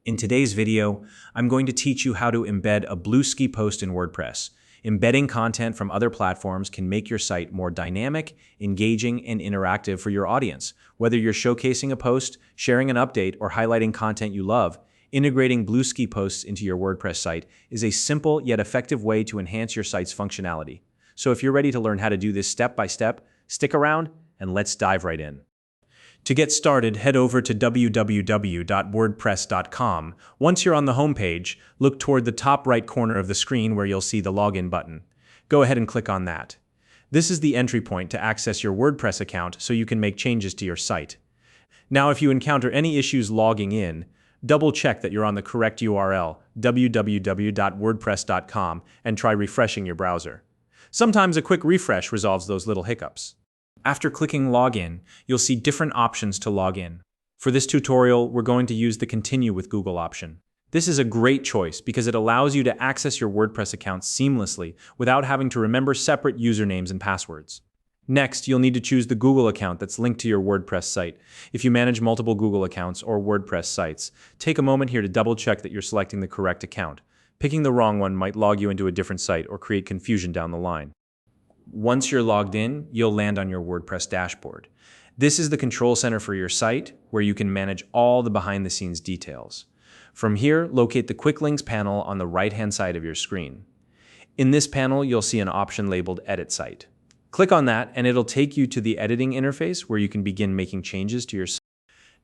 In today's video, I'm going to teach you how to embed a Bluesky post in WordPress. Embedding content from other platforms can make your site more dynamic, engaging, and interactive for your audience. Whether you're showcasing a post, sharing an update, or highlighting content you love, integrating Bluesky posts into your WordPress site is a simple yet effective way to enhance your site's functionality. So if you're ready to learn how to do this step by step, stick around and let's dive right in. To get started, head over to www.wordpress.com. Once you're on the homepage, look toward the top right corner of the screen where you'll see the login button. Go ahead and click on that. This is the entry point to access your WordPress account so you can make changes to your site. Now, if you encounter any issues logging in, double check that you're on the correct URL, www.wordpress.com, and try refreshing your browser. Sometimes a quick refresh resolves those little hiccups. After clicking Login, you'll see different options to log in. For this tutorial, we're going to use the Continue with Google option. This is a great choice because it allows you to access your WordPress account seamlessly without having to remember separate usernames and passwords. Next, you'll need to choose the Google account that's linked to your WordPress site. If you manage multiple Google accounts or WordPress sites, take a moment here to double check that you're selecting the correct account. Picking the wrong one might log you into a different site or create confusion down the line. Once you're logged in, you'll land on your WordPress dashboard. This is the control center for your site, where you can manage all the behind-the-scenes details. From here, locate the Quick Links panel on the right-hand side of your screen. In this panel, you'll see an option labeled Edit Site. Click on that, and it'll take you to the editing interface where you can begin making changes to your site.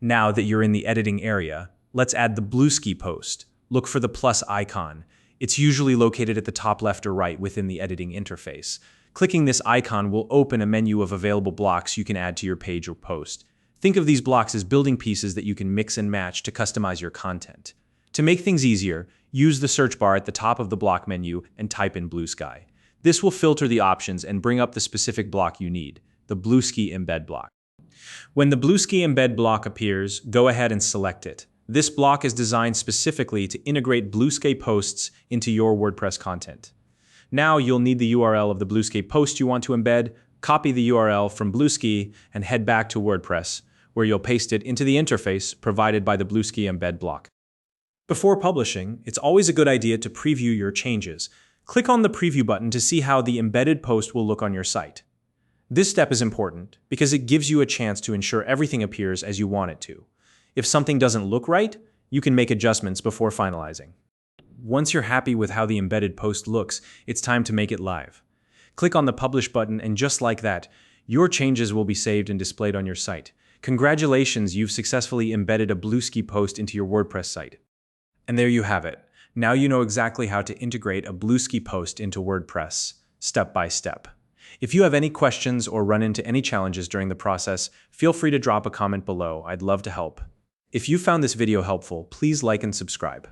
Now that you're in the editing area, let's add the Bluesky post. Look for the plus icon. It's usually located at the top left or right within the editing interface. Clicking this icon will open a menu of available blocks you can add to your page or post. Think of these blocks as building pieces that you can mix and match to customize your content. To make things easier, use the search bar at the top of the block menu and type in Bluesky. This will filter the options and bring up the specific block you need, the Bluesky Embed block. When the Bluesky Embed block appears, go ahead and select it. This block is designed specifically to integrate Bluesky posts into your WordPress content. Now you'll need the URL of the Bluesky post you want to embed, copy the URL from Bluesky, and head back to WordPress, where you'll paste it into the interface provided by the Bluesky Embed block. Before publishing, it's always a good idea to preview your changes. Click on the preview button to see how the embedded post will look on your site. This step is important because it gives you a chance to ensure everything appears as you want it to. If something doesn't look right, you can make adjustments before finalizing. Once you're happy with how the embedded post looks, it's time to make it live. Click on the Publish button, and just like that, your changes will be saved and displayed on your site. Congratulations, you've successfully embedded a Bluesky post into your WordPress site. And there you have it. Now you know exactly how to integrate a Bluesky post into WordPress, step by step. If you have any questions or run into any challenges during the process, feel free to drop a comment below. I'd love to help. If you found this video helpful, please like and subscribe.